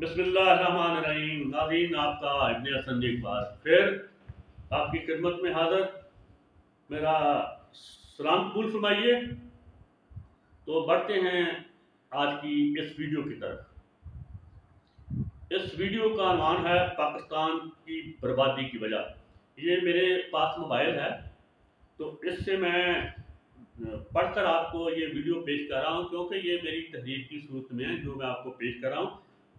बिस्मिल्लाहिर्रहमानिर्रहीम। नाज़रीन, आपका इब्ने हसन एक बार फिर आपकी खिदमत में हाजिर। मेरा सलाम कबूल फरमाइए। तो बढ़ते हैं आज की इस वीडियो की तरफ। इस वीडियो का नाम है पाकिस्तान की बर्बादी की वजह। ये मेरे पास मोबाइल है, तो इससे मैं पढ़कर आपको ये वीडियो पेश कर रहा हूँ, क्योंकि ये मेरी तहरीर की सूरत में है जो मैं आपको पेश कर रहा हूँ।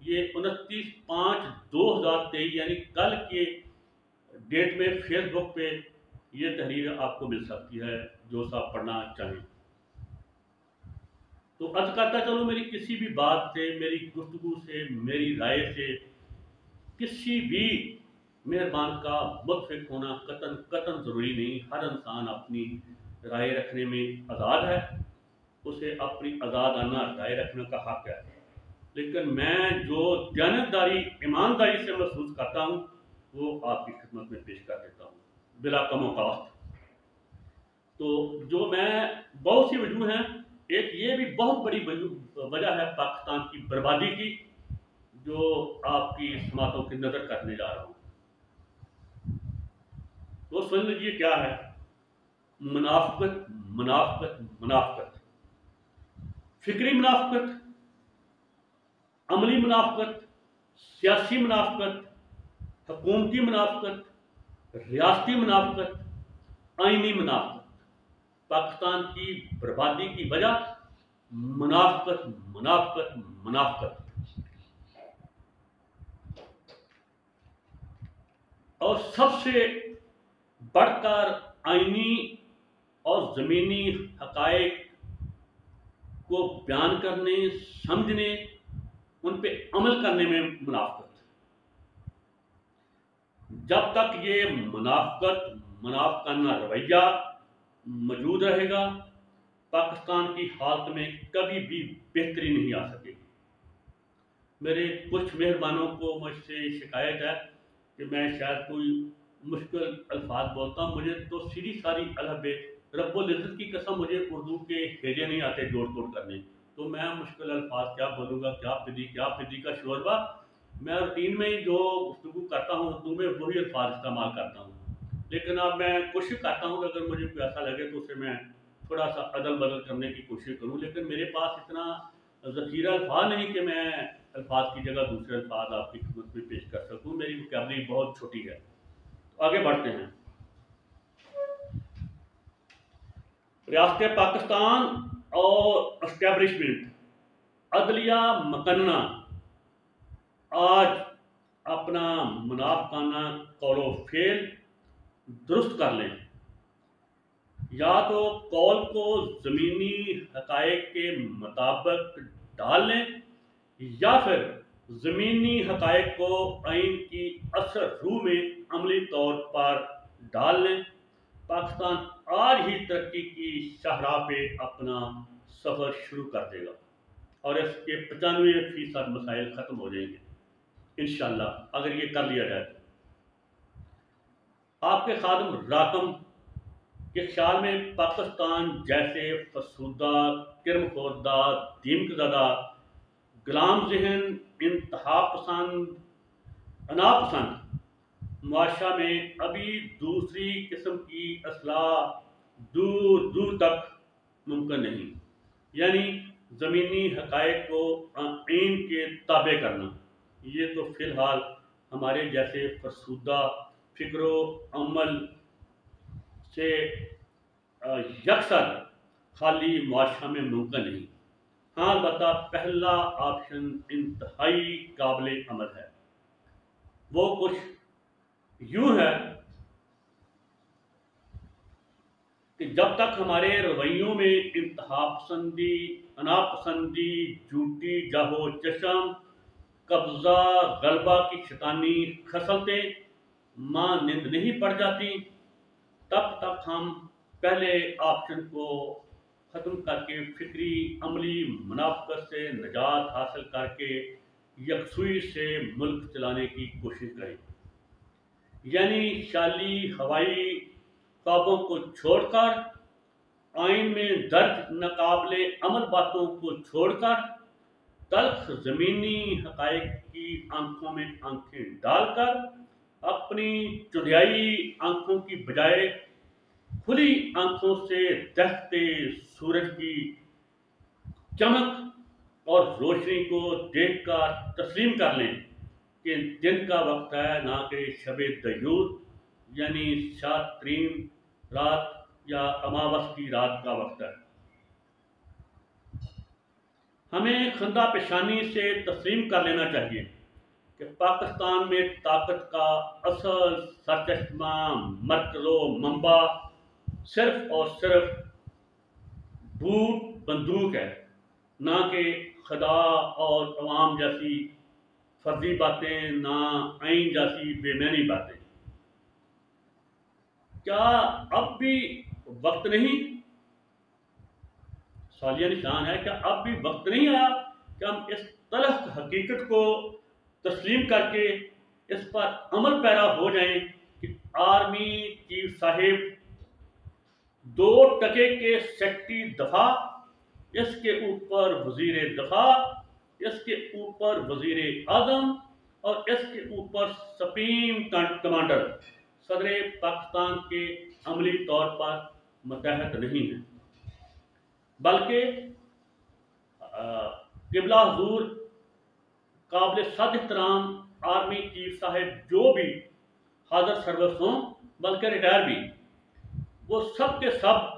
ये 29/5/2023 यानी कल के डेट में फेसबुक पे ये तहरीर आपको मिल सकती है, जो आप पढ़ना चाहें। तो अर्ज करता चलो, मेरी किसी भी बात से, मेरी गुफ्तगू से, मेरी राय से किसी भी मेहरबान का मुतफिक होना कतन कतन ज़रूरी नहीं। हर इंसान अपनी राय रखने में आज़ाद है, उसे अपनी आज़ादाना राय रखने का हक है। लेकिन मैं जो दयानतदारी, ईमानदारी से महसूस करता हूँ, वो आपकी खिदमत में पेश कर देता हूँ बिला कमो कास्त। तो जो मैं बहुत सी वजूह हैं, एक ये भी बहुत बड़ी वजह है पाकिस्तान की बर्बादी की, जो आपकी समातों की नज़र करने जा रहा हूँ। तो सुन लीजिए क्या है। मुनाफिकत, मुनाफिकत, मुनाफिकत, फिक्री मुनाफिकत, अमली मुनाफिकत, सियासी मुनाफिकत, हुकूमती मुनाफिकत, रियासती मुनाफिकत, आइनी मुनाफिकत। पाकिस्तान की बर्बादी की वजह मुनाफिकत, मुनाफिकत, मुनाफिकत। और सबसे बढ़कर आइनी और ज़मीनी हकायक को बयान करने, समझने, उन पे अमल करने में मुनाफिकत। जब तक ये मुनाफिकत, मुनाफिकाना रवैया मौजूद रहेगा, पाकिस्तान की हालत में कभी भी बेहतरी नहीं आ सकेगी। मेरे कुछ मेहरबानों को मुझसे शिकायत है कि मैं शायद कोई मुश्किल अल्फाज बोलता हूँ। मुझे तो सीधी सारी अल्हबे रब्बुल इज़्ज़त की कसम, मुझे उर्दू के हेजे नहीं आते जोड़ तोड़ करने। तो मैं मुश्किल अल्फाज क्या बोलूँगा, क्या फिदी का शोरबा। मैं रूटीन में ही जो गुफ्तगू करता हूँ उर्दू में, वही अल्फाज इस्तेमाल करता हूँ। लेकिन अब मैं कोशिश करता हूँ कि अगर मुझे कोई ऐसा लगे तो उसे मैं थोड़ा सा अदल बदल करने की कोशिश करूँ। लेकिन मेरे पास इतना ज़खीरा अल्फाज नहीं कि मैं अल्फाज की जगह दूसरे अल्फाज आपकी खिदमत में पेश कर सकूँ। मेरी वोकैबुलरी बहुत छोटी है। तो आगे बढ़ते हैं। रियासत पाकिस्तान और एस्टेब्लिशमेंट, अदलिया मकन्ना आज अपना मुनाफिकाना कौलो फेल दुरुस्त कर लें। या तो कौल को ज़मीनी हकायक के मुताबिक डाल लें, या फिर ज़मीनी हकायक को आइन की असर रूह में अमली तौर पर डाल लें। पाकिस्तान आज ही तरक्की की शाहराह पे अपना सफ़र शुरू कर देगा और इसके 95% मसाइल ख़त्म हो जाएंगे इंशाअल्लाह, अगर ये कर लिया जाए तो। आपके खादम राकम के ख्याल में पाकिस्तान जैसे फसूदा, किरमखोरदा, दीमकज़दा, गुलाम ज़हन, इंतहा पसंद, अनापसंद मुआशरा में अभी दूसरी किस्म की असलाह दूर दूर तक मुमकिन नहीं। यानी ज़मीनी हकायक को आइन के ताबे करना, ये तो फ़िलहाल हमारे जैसे फरसूदा फ़िक्र अमल से यकसर खाली मुआशरा में मुमकिन नहीं। हाँ, अलबत्ता पहला ऑप्शन इंतहाई काबिल अमल है। वो कुछ यूं है कि जब तक हमारे रवैयों में इंतहा पसंदी, अनापसंदी, झूठी जाहो चशम, कब्जा, गलबा की शैतानी खसलतें मानिंद नहीं पड़ जाती, तब तक हम पहले ऑप्शन को ख़त्म करके फिक्री अमली मुनाफिकत से निजात हासिल करके यकसुई से मुल्क चलाने की कोशिश करें। यानी शाली हवाई ख्वाबों को छोड़कर, आइन में दर्ज नाकाबिले अमल बातों को छोड़कर, तल्ख ज़मीनी हक़ाइक़ की आंखों में आंखें डालकर अपनी चुंधियाई आंखों की बजाय खुली आंखों से दहकते सूरज की चमक और रोशनी को देखकर तस्लीम कर लें कि दिन का वक्त है, ना कि शब दयूर यानी शात्रीन रात या अमावस की रात का वक्त है। हमें खंदा पेशानी से तस्लीम कर लेना चाहिए कि पाकिस्तान में ताकत का असल सरचश्मा मरकज़ो मंबा सिर्फ और सिर्फ बूट बंदूक है, ना कि खुदा और अवाम जैसी फर्जी बातें, ना आइन जैसी बेमैनी बातें। क्या अब भी वक्त नहीं, सवालिया निशान है, क्या अब भी वक्त नहीं आया कि हम इस तलख हकीकत को तस्लीम करके इस पर अमल पैरा हो जाएं कि आर्मी चीफ साहिब 2% के सेक्रेटरी दफा, इसके ऊपर वजीर दफा, इसके ऊपर वजीर आजम और इसके ऊपर सुप्रीम कमांडर सदर पाकिस्तान के अमली तौर पर मतहत नहीं है, बल्कि किबला हुजूर काबिल सद एहतराम आर्मी चीफ साहिब जो भी हाजिर सर्विस हों, बल्कि रिटायर भी, वो सब के सब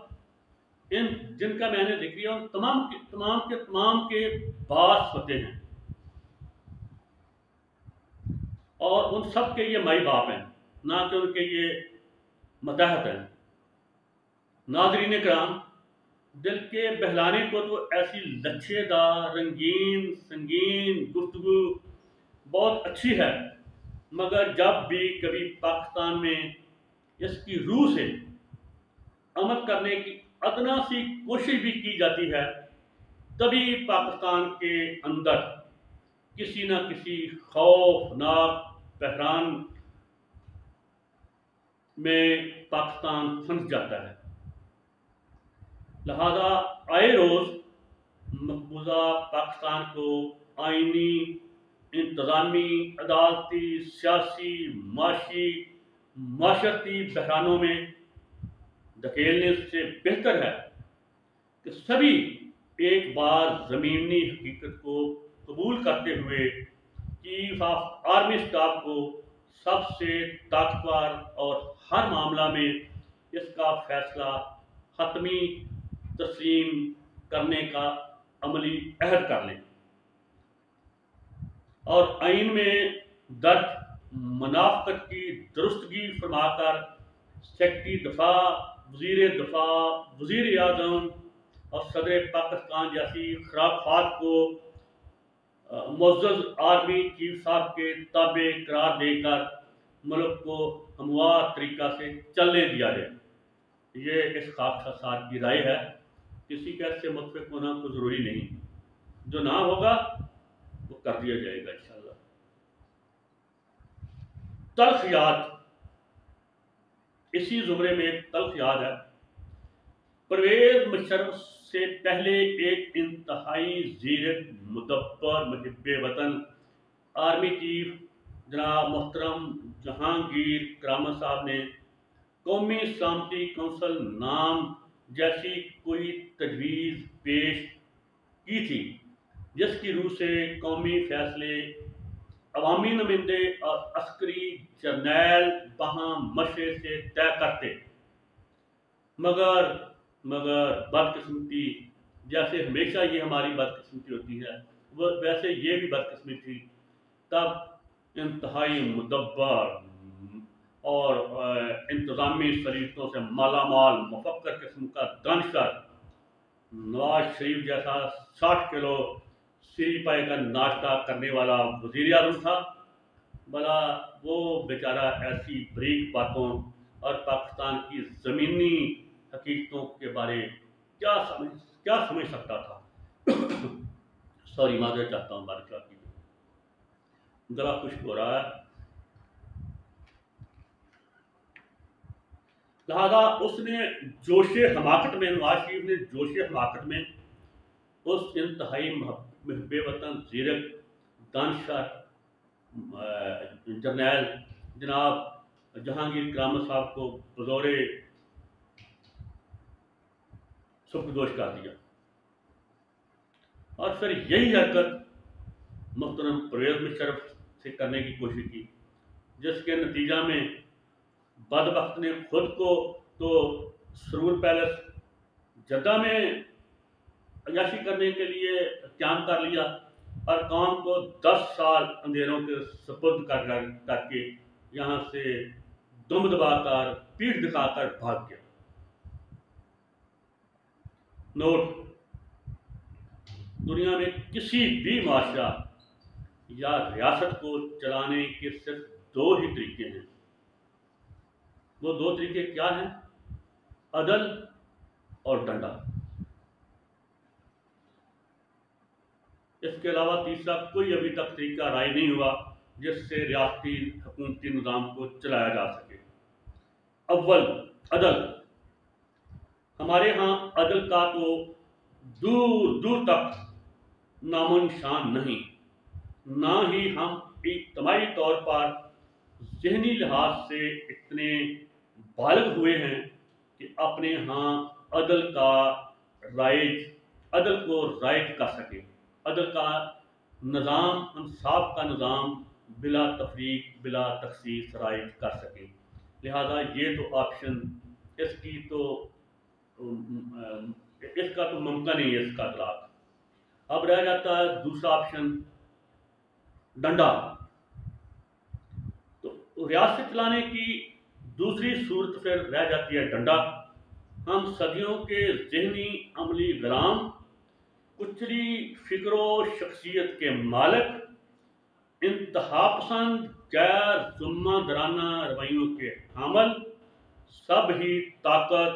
इन जिनका मैंने जिक्र किया उन तमाम के बास होते हैं और उन सब के ये माई बाप हैं, ना कि उनके ये मतहत हैं। नाज़रीन कराम, दिल के बहलाने को तो ऐसी लच्छेदार रंगीन संगीन गुफ्तगू बहुत अच्छी है, मगर जब भी कभी पाकिस्तान में इसकी रूह से अमल करने की अदना सी कोशिश भी की जाती है, तभी पाकिस्तान के अंदर किसी न किसी खौफनाक बहरान में पाकिस्तान फंस जाता है। लिहाजा आए रोज़ मकबूजा पाकिस्तान को आइनी, इंतज़ामी, अदालती, सियासी, माशी, माशरती बहरानों में धकेलने से बेहतर है कि सभी एक बार ज़मीनी हकीकत को कबूल करते हुए चीफ ऑफ आर्मी स्टाफ को सबसे ताकतवर और हर मामला में इसका फैसला हतमी तस्लीम करने का अमली अहद कर लें और आइन में दर्ज मुनाफकत की दुरुस्तगी फरमाकर सेक्रेटरी दफा, वजीर दफा, वजीर आजम और सदर पाकिस्तान जैसी खराफात को मुअज़्ज़ज़ आर्मी चीफ साहब के ताबे करार देकर मुल्क को हमवार तरीका से चलने दिया जाए। ये इस खाकसार की राय है, किसी का इससे मुतफिक होना तो ज़रूरी नहीं, जो ना होगा वो कर दिया जाएगा इंशाअल्लाह। तल्ख याद, इसी जुमरे में एक तल्ख याद है। परवेज मुशर्रफ से पहले एक इंतहाई ज़ीरक मुदब्बर मुहिब्बे वतन आर्मी चीफ जनाब मोहतरम जहांगीर करामत साहब ने कौमी सलामती कौंसल नाम जैसी कोई तजवीज़ पेश की थी, जिसकी रूह से कौमी फैसले अवामी नुमाइंदे और अस्करी जर्नैल वहाँ मशरे से तय करते, मगर बदकिस्मती, जैसे हमेशा ये हमारी बदकिस्मती होती है, वो वैसे ये भी बदकिस्मती थी। तब इंतहाई मुदब्बर और इंतज़ामी सलीक़ों से मालामाल मुफक्कर किस्म का दानिशवर नवाज शरीफ जैसा 60 किलो सीरी पाए का नाश्ता करने वाला वज़ीर आज़म था। भला वो बेचारा ऐसी बरीक बातों और पाकिस्तान की ज़मीनी हकीकतों के बारे क्या समझ सकता था। सॉरी, माज़रत चाहता हूँ, बारिश की गला खुश्क हो रहा है। लिहाजा उसने जोशे हमाकत में, नवाज शरीफ ने जोशे हमाकत में उस इंतहाई बेवतन जीरक दानशर जर्नैल जनाब जहांगीर करामत साहब को बतौर सुखदोश कर दिया। और फिर यही हरकत मोहतरम परवेज़ मुशर्रफ से करने की कोशिश की, जिसके नतीजा में बदबख्त ने खुद को तो सरूर पैलेस जद्दा में अयाशी करने के लिए क्याम कर लिया और कौम को 10 साल अंधेरों के सपुर्द करके यहाँ से दुम दबाकर पीठ दिखाकर भाग गया। नोट, दुनिया में किसी भी माशरा या रियासत को चलाने के सिर्फ 2 ही तरीके हैं। वो 2 तरीके क्या हैं? अदल और डंडा। इसके अलावा तीसरा कोई अभी तक तरीका राय नहीं हुआ जिससे रियासती हुकूमती निज़ाम को चलाया जा सके। अव्वल अदल। हमारे यहाँ अदल का तो दूर दूर तक नामो निशान नहीं, ना ही हम इज्तिमाई तौर पर ज़हनी लिहाज से इतने बालिग हुए हैं कि अपने यहाँ अदल को राइज कर सके। अदल का निज़ाम, इंसाफ का निज़ाम बिला तफरीक बिला तखसीस राइज कर सके। लिहाजा ये तो ऑप्शन इसका तो मुमकिन नहीं है इसका इतलाक। अब रह जाता है दूसरा ऑप्शन, डंडा। तो रियासत चलाने की दूसरी सूरत फिर रह जाती है डंडा। हम सदियों के ज़हनी अमली गुलाम, कुचली फिक्रो शख्सियत के मालिक, इंतहा पसंद गैर ज़िम्मेदाराना रवैयों के हामिल, सब ही ताकत,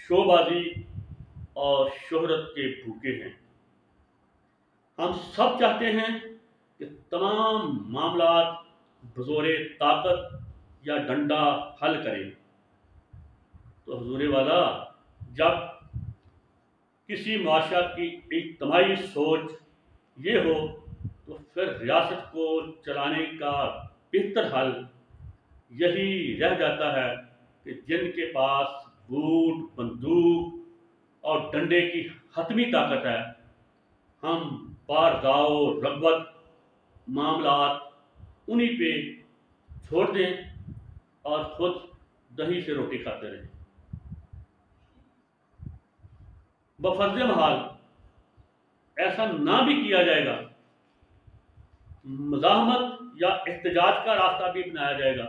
शोबाजी और शोहरत के भूखे हैं। हम सब चाहते हैं कि तमाम मामलात बज़ोरे ताकत या डंडा हल करें। तो हुजूर वाला, जब किसी माशरा की इज्तिमाई सोच ये हो तो फिर रियासत को चलाने का बेहतर हल यही रह जाता है कि जिनके पास बूट, बंदूक और डंडे की हतमी ताकत है, हम बारगाओ रगबत मामलात उन्हीं पे छोड़ दें और खुद दही से रोटी खाते रहें। बफर्ज महाल ऐसा ना भी किया जाएगा, मज़ाहमत या एहतजाज का रास्ता भी बनाया जाएगा,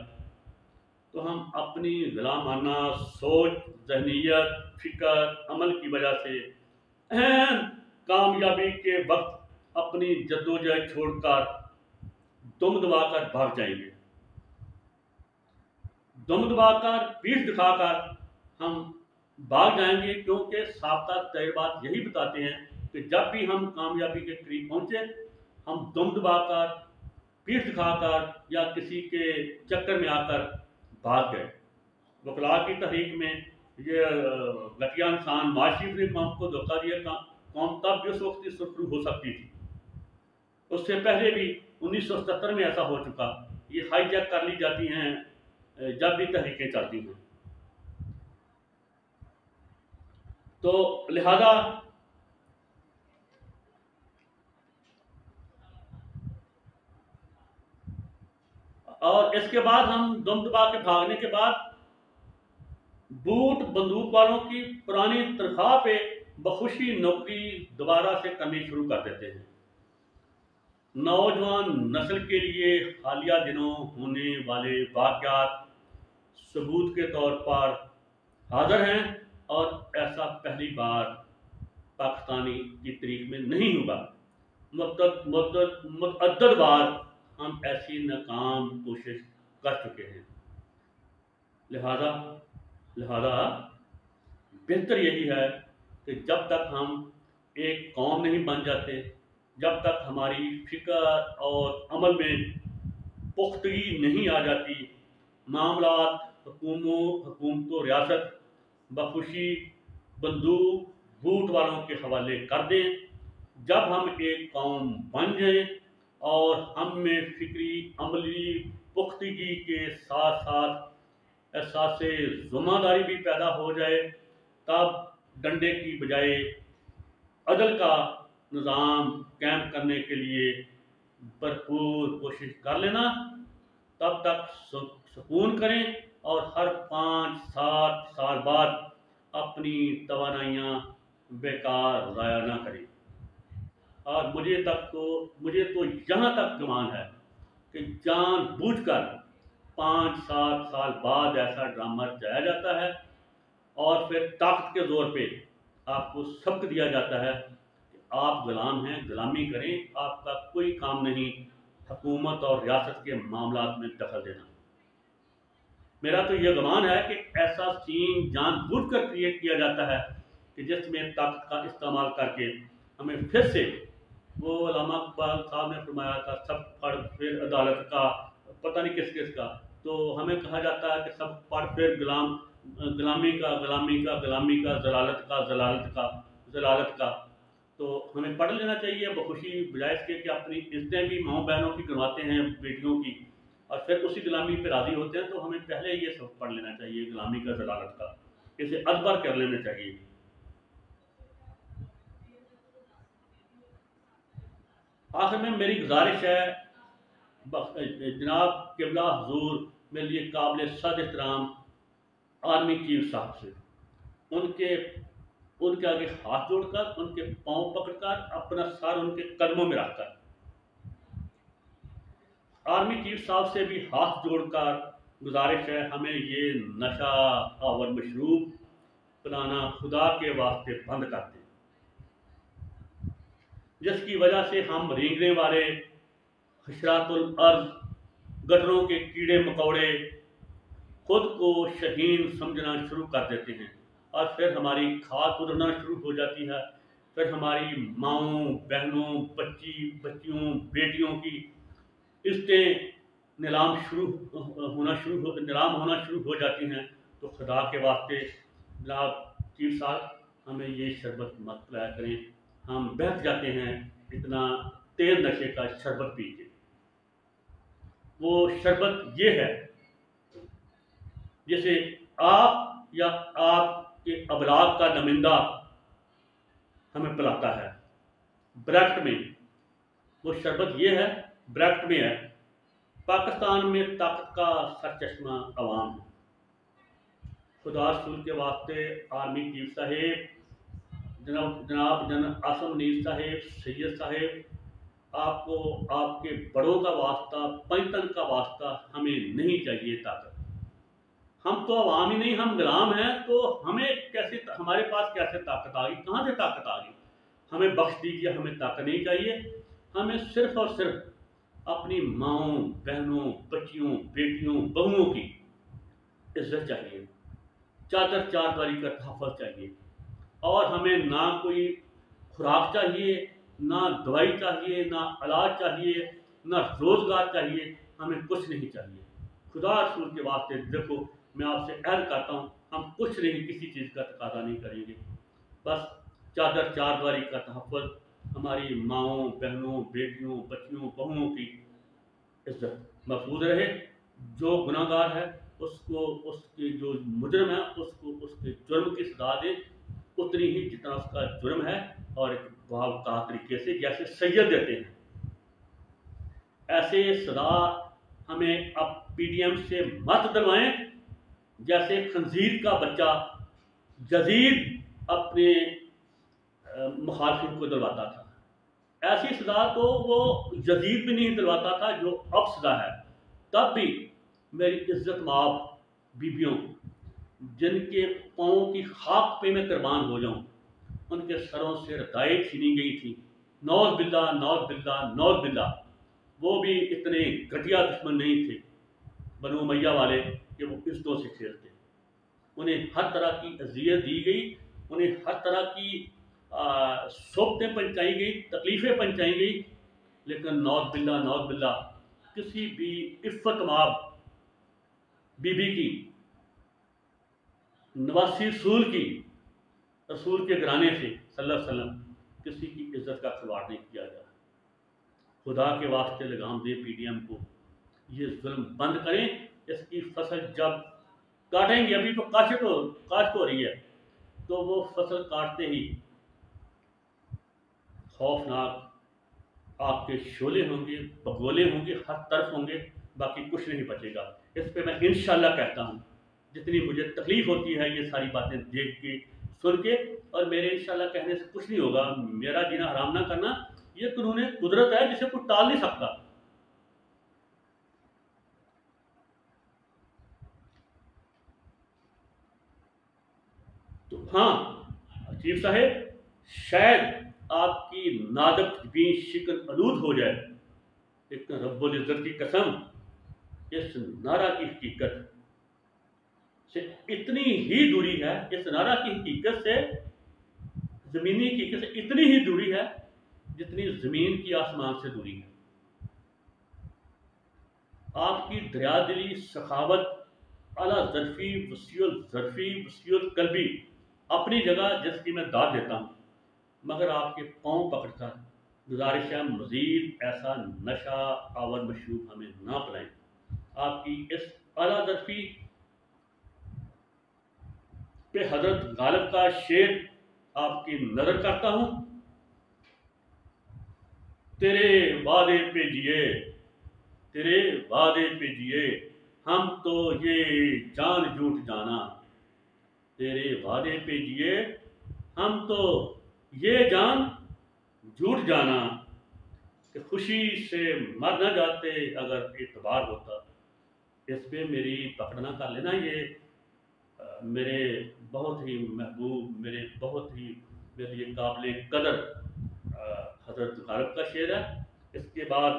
तो हम अपनी गुलामाना सोच, जहनीयत, फिक्र, अमल की वजह से अहम कामयाबी के वक्त अपनी जद्दोजहद छोड़कर दुम दबाकर भाग जाएंगे। दुम दबाकर पीठ दिखाकर हम भाग जाएंगे, क्योंकि साबका तजुर्बात यही बताते हैं कि जब भी हम कामयाबी के करीब पहुंचे, हम दुम दबाकर पीठ दिखाकर या किसी के चक्कर में आकर भाग गए। वकला की तहरीक में ये घटिया इंसान माशिफ ने कौम को धोखा दिया। कौम तब भी उस वक्त सुरखरू हो सकती थी, उससे पहले भी 1977 में ऐसा हो चुका। ये हाईजैक कर ली जाती हैं जब भी तहरीकें चलती हैं। तो लिहाजा और इसके बाद हम दुम दबा के भागने के बाद बूट बंदूक वालों की पुरानी तनख्वाह पे बखुशी नौकरी दोबारा से करनी शुरू कर देते हैं। नौजवान नस्ल के लिए हालिया दिनों होने वाले वाक़यात सबूत के तौर पर हाजिर हैं, और ऐसा पहली बार पाकिस्तानी की तारीख में नहीं हुआ। मुतअद्दिद बार हम ऐसी नाकाम कोशिश कर चुके हैं। लिहाजा बेहतर यही है कि जब तक हम एक कौम नहीं बन जाते, जब तक हमारी फिक्र और अमल में पुख्तगी नहीं आ जाती, मामलात हुकूमतों रियासत बखुशी बंदूक बूट वालों के हवाले कर दें जब हम एक कौम बन जाए और हम में फिक्री अमली पुख्तगी के साथ साथ एहसास ज़िम्मेदारी भी पैदा हो जाए, तब डंडे की बजाय अदल का निज़ाम कायम करने के लिए भरपूर कोशिश कर लेना। तब तक सुकून करें और हर 5-7 साल बाद अपनी तवानाइयाँ बेकार ज़ाया ना करें। और मुझे तो यहाँ तक गुमान है कि जानबूझकर 5-7 साल बाद ऐसा ड्रामा रचाया जाता है और फिर ताकत के जोर पे आपको सबक दिया जाता है कि आप गुलाम हैं, गुलामी करें, आपका कोई काम नहीं हुकूमत और रियासत के मामलात में दखल देना। मेरा तो यह गुमान है कि ऐसा सीन जानबूझकर क्रिएट किया जाता है कि जिसमें ताकत का इस्तेमाल करके हमें फिर से वो अल्लामा इकबाल साहब ने फरमाया था, सब पढ़ फिर अदालत का, पता नहीं किस किस का। तो हमें कहा जाता है कि सब पढ़ फिर गुलामी का, गुलामी का, गुलामी का, जलालत का, जलालत का, जलालत का। तो हमें पढ़ लेना चाहिए बखुशी, बजाय इसके कि अपनी इज्जतें भी माओ बहनों की करवाते हैं, बेटियों की, और फिर उसी गुलामी पे राजी होते हैं। तो हमें पहले ये सब पढ़ लेना चाहिए, गुलामी का, जलालत का, इसे अदबर कर लेना चाहिए। आखिर में मेरी गुजारिश है, जनाब किबला हजूर मेरे लिए काबिल सद एहतराम आर्मी चीफ साहब से, उनके उनके आगे हाथ जोड़कर, उनके पांव पकड़कर, अपना सर उनके कदमों में रखकर, आर्मी चीफ साहब से भी हाथ जोड़कर गुजारिश है, हमें ये नशा और मशरूब पिलाना खुदा के वास्ते बंद कर दें, जिसकी वजह से हम रेंगने वाले हशरातुल अर्ज गटरों के कीड़े मकोड़े खुद को शहीन समझना शुरू कर देते हैं और फिर हमारी खाद उड़ना शुरू हो जाती है। फिर हमारी माओं बहनों बच्चियों बेटियों की इज्जतें नीलाम होना शुरू हो जाती हैं। तो खुदा के वास्ते जनाब चीफ साहब, हमें ये शरबत मत पिलाया करें, हम बहक जाते हैं इतना तेज नशे का शरबत पी के। वो शरबत ये है जैसे आप या आपके अबलाग का नमिंदा हमें पिलाता है। ब्रैकेट में वो शरबत ये है, ब्रैकेट में है, पाकिस्तान में ताकत का सरचश्मा अवाम है। खुदा रसूल के वास्ते आर्मी चीफ साहेब, जनाब जनरल आसम नीर साहेब, सैयद साहेब, आपको आपके बड़ों का वास्ता, पंचतन का वास्ता, हमें नहीं चाहिए ताकत। हम तो अवाम ही नहीं, हम गुलाम हैं, तो हमें कैसे, हमारे पास कैसे ताकत आ गई, कहाँ से ताकत आ गई? हमें बख्श दीजिए, हमें ताकत नहीं चाहिए। हमें सिर्फ और सिर्फ अपनी माओं बहनों बच्चियों बेटियों बहुओं की इज्जत चाहिए, चादर चारदवारी का तहफ़्फ़ुज़ चाहिए। और हमें ना कोई खुराक चाहिए, ना दवाई चाहिए, ना इलाज चाहिए, ना रोज़गार चाहिए, हमें कुछ नहीं चाहिए। खुदा रसूल के वास्ते देखो, मैं आपसे अर्ज़ करता हूँ, हम कुछ नहीं, किसी चीज़ का तकाज़ा नहीं करेंगे, बस चादर चारदवारी का तहफ़्फ़ुज़, हमारी माओं बहनों बेटियों बच्चियों बहुओं की इज्जत महफूज रहे। जो गुनाहगार है उसको, उसके जो मुजरिम है उसको उसके जुर्म की सजा दे, उतनी ही जितना उसका जुर्म है, और एक बावक़ार तरीके से जैसे सैयद देते हैं, ऐसे सजा हमें अब पीडीएम से मत दिलवाएं, जैसे खंजीर का बच्चा यजीद अपने मुखालिफिन को दिलवाता था। ऐसी सजा तो वो यजीद भी नहीं दिलवाता था जो अब सजा है। तब भी मेरी इज्जत माब बीबियों, जिनके पाँव की खाक पे मैं कुर्बान हो जाऊं, उनके सरों से रदाएं छीनी गई थी, नौज बिल्ला नौज बिल्ला नौज बिल्ला। वो भी इतने घटिया दुश्मन नहीं थे बनु उमैया वाले कि वो इज्जतों से खेलते। उन्हें हर तरह की अजियत दी गई, उन्हें हर तरह की सोबतें पहुँचाई गई, तकलीफ़ें पहुँचाई गई, लेकिन नौज बिल्ला किसी भी इफ़्फ़त माब बीबी की, नवासी रसूल की, रसूल के घराने से सल्लल्लाहु अलैहि वसल्लम, किसी की इज्जत का खिलवाड़ नहीं किया जाए। खुदा के वास्ते लगाम दे पीडीएम को, ये जुल्म बंद करें। इसकी फसल जब काटेंगे, अभी तो काश्त हो रही है, तो वो फसल काटते ही खौफनाक आपके शोले होंगे, बगोले होंगे, हर तरफ होंगे, बाकी कुछ नहीं बचेगा। इस पे मैं इंशाल्लाह कहता हूँ, जितनी मुझे तकलीफ होती है ये सारी बातें देख के, सुन के, और मेरे इंशाल्लाह कहने से कुछ नहीं होगा। मेरा जीना हराम ना करना, ये कानून कुदरत है जिसे कोई टाल नहीं सकता। तो हाँ चीफ साहेब, शायद आपकी नादक भी शिकन आलूद हो जाए, लेकिन रब्बुल इज्जत की कसम, इस नारा की हकीकत से इतनी ही दूरी है, इस नारा की हकीकत से, जमीनी हकीकत से इतनी ही दूरी है जितनी जमीन की आसमान से दूरी है। आपकी दरियादिली, सखावत, आला ज़र्फ़ी, वसीउल कल्बी अपनी जगह, जिसकी मैं दाद देता हूँ, मगर आपके पाँव पकड़कर गुजारिश है, मज़ीद ऐसा नशा आवर मशरूब हमें ना पिलाएं। आपकी इस आला ज़र्फ़ी पे हज़रत गालिब का शेर आपकी नज़र करता हूँ। तेरे वादे पे जिए, तेरे वादे पे जिए, हम तो ये जान झूठ जाना। तेरे वादे पे जिए, हम तो ये जान झूठ जाना, कि खुशी से मर न जाते अगर एतबार होता। इस पे मेरी पकड़ना कर लेना। ये मेरे बहुत ही महबूब, मेरे बहुत ही मेरे लिए काबिल कदर हज़रत गालिब का शेर है। इसके बाद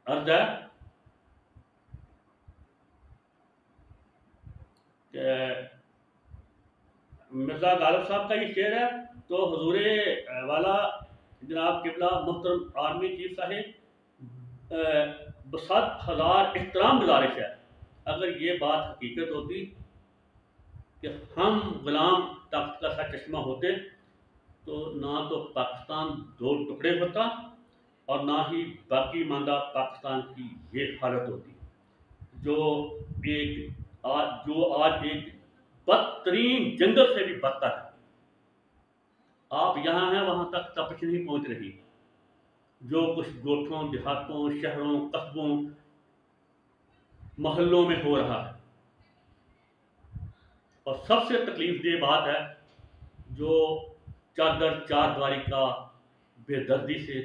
अर्ज है कि मिर्ज़ा गालिब साहब का ये शेर है, तो हुजूरे वाला जनाब किबला मुहतरम आर्मी चीफ साहिब, 7,000 एहतराम गुजारिश है, अगर ये बात हकीकत होती कि हम गुलाम तख्त का सा चश्मा होते, तो ना तो पाकिस्तान 2 टुकड़े होता और ना ही बाकी मांदा पाकिस्तान की ये हालत होती, जो आज एक बदतरीन जंगल से भी बदतर है। आप यहाँ हैं, वहां तक तपश नहीं पहुंच रही। जो कुछ गोठों, देहातों, शहरों, कस्बों, मोहल्लों में हो रहा है, और सबसे तकलीफ देह बात है, जो चादर चारदीवारी का बेदर्दी से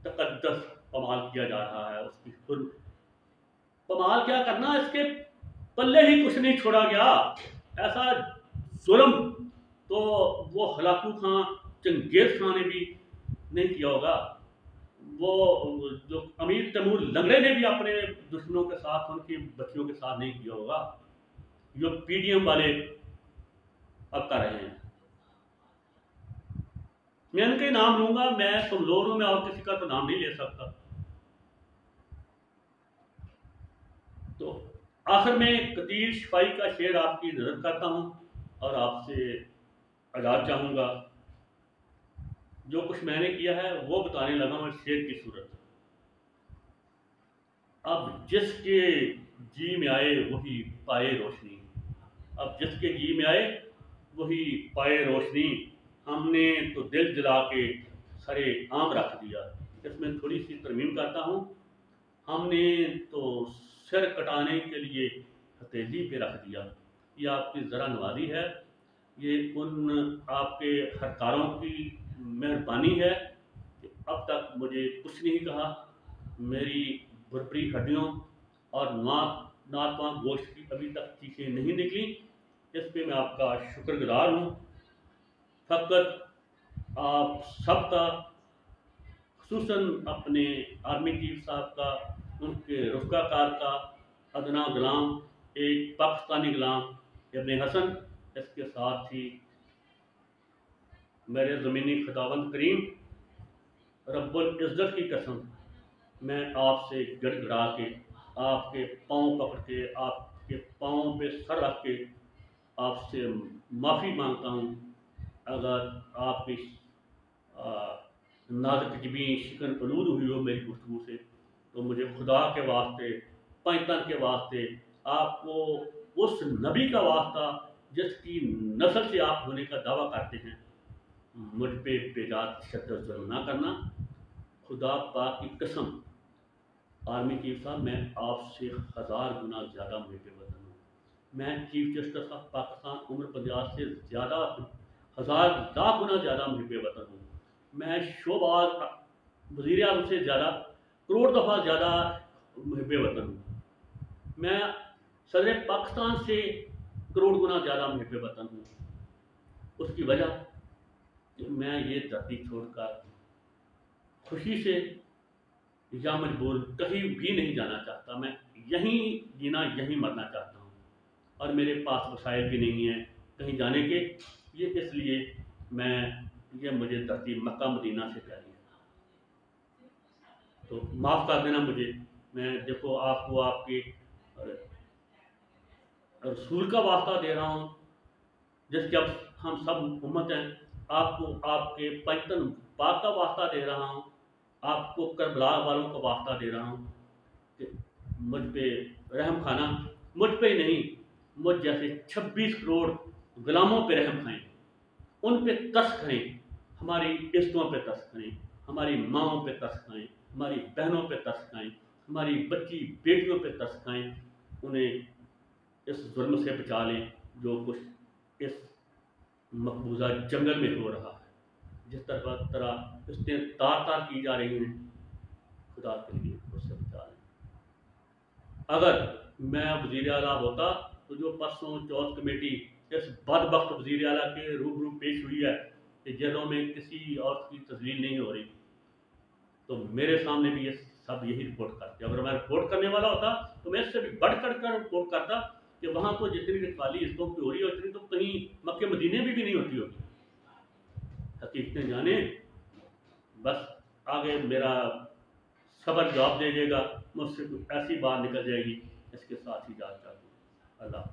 तकद्दस पमाल किया जा रहा है, उसकी पमाल क्या करना, इसके पल्ले ही कुछ नहीं छोड़ा गया। ऐसा जुल्म तो वो हलाकू खां, चंगेज खां ने भी नहीं किया होगा। वो जो अमीर तैमूर लंगड़े ने भी अपने दुश्मनों के साथ, उनकी बच्चियों के साथ नहीं किया होगा, जो पीडीएम वाले अब कर रहे हैं। मैं उनके नाम लूंगा, मैं कमजोर हूं, मैं और किसी का तो नाम नहीं ले सकता। तो आखिर में कतील शिपाही का शेर आपकी नजर करता हूं और आपसे आजाद चाहूंगा। जो कुछ मैंने किया है वो बताने लगा हूं शेर की सूरत। अब जिसके जी में आए वही पाए रोशनी, अब जिसके जी में आए वही पाए रोशनी, हमने तो दिल जला के सरे आम रख दिया। इसमें थोड़ी सी तरमीम करता हूँ। हमने तो सिर कटाने के लिए हथेली पे रख दिया। ये आपकी ज़रा नवाजी है, ये उन आपके हरकारों की मेहरबानी है कि अब तक मुझे कुछ नहीं कहा। मेरी भुरभुरी हड्डियों और नाक गोश्त की अभी तक चीखें नहीं निकली। इस पे मैं आपका शुक्रगुजार हूँ। फ़कत आप सबका, खुसूसन अपने आर्मी चीफ साहब का, उनके रुफ़काकार का, अदना गुलाम, एक पाकिस्तानी गुलाम इब्न हसन, इसके साथ ही मेरे ज़मीनी खुदावंद करीम रब्बुल इज़्ज़त की कसम, मैं आपसे गड़गड़ा के, आपके पाँव पकड़ के, आपके पाँव पे सर रख के आपसे माफ़ी मांगता हूँ अगर आपकी नाज़ुक जबीं शिकन आलूद हुई हो मेरी गुफ्तगू से, तो मुझे खुदा के वास्ते, पैतन के वास्ते, आपको उस नबी का वास्ता जिसकी नस्ल से आप होने का दावा करते हैं, मुझ पे बेजात तशद्दुद जुल्म ना करना। खुदा पाक की कसम, आर्मी चीफ साहब, मैं आपसे 1000 गुना ज़्यादा मुहिब वतन हूँ। मैं chief justice of Pakistan Umar Punjab से ज़्यादा, 1000 लाख गुना ज़्यादा मुहिब वतन हूँ। मैं शोबाज वज़ीर आज़म से ज़्यादा, करोड़ दफ़ा ज़्यादा मुहिब वतन हूँ। मैं सदर पाकिस्तान से करोड़ गुना ज़्यादा मुहिब वतन हूँ। उसकी वजह कि मैं ये धरती छोड़कर खुशी से या मजबूर कहीं भी नहीं जाना चाहता। मैं यहीं जीना, यहीं मरना चाहता हूँ, और मेरे पास वसाइल भी नहीं है कहीं जाने के। ये इसलिए मुझे धरती मक्का मदीना से चाहिए। तो माफ़ कर देना मुझे। मैं देखो आपको आपके रसूल का वास्ता दे रहा हूँ, जिसके अब हम सब उम्मत हैं। आपको आपके पैतन पाक का वास्ता दे रहा हूँ, आपको करबला वालों का वास्ता दे रहा हूँ कि मुझ पे रहम खाना, मुझ पे ही नहीं, मुझ जैसे 26 करोड़ गुलामों पे रहम खाएं, उन पे तरस करें, हमारी इज्जतों पे तरस करें, हमारी माँओं पे तरस खाएं, हमारी बहनों पे तरस खाएं, हमारी बच्ची बेटियों पे तरस खाएं, उन्हें इस जुल्म से बचा लें जो कुछ इस मकबूजा जंगल में हो रहा है। जिस तरह इसने तार तार की जा रही हैं, खुदा के लिए उससे बचा लें। अगर मैं वज़ीर आला होता, तो जो परसों चौथ कमेटी इस बदबख्त वज़ीर आला के रूबरू पेश हुई है कि जेलों में किसी औरत की तस्लील नहीं हो रही, तो मेरे सामने भी ये सब यही रिपोर्ट करते। अगर मैं रिपोर्ट करने वाला होता, तो मैं इससे भी बढ़ चढ़ कर रिपोर्ट करता कि वहाँ तो जितनी रखवाली इज्जतों की हो रही है, उतनी तो कहीं मक्के मदीने में भी नहीं होती होगी। हकीकतें जाने, बस आगे मेरा सबर जवाब दे देगा, मुझसे कुछ ऐसी बात निकल जाएगी, इसके साथ ही जा चाहती हूँ। अल्लाह।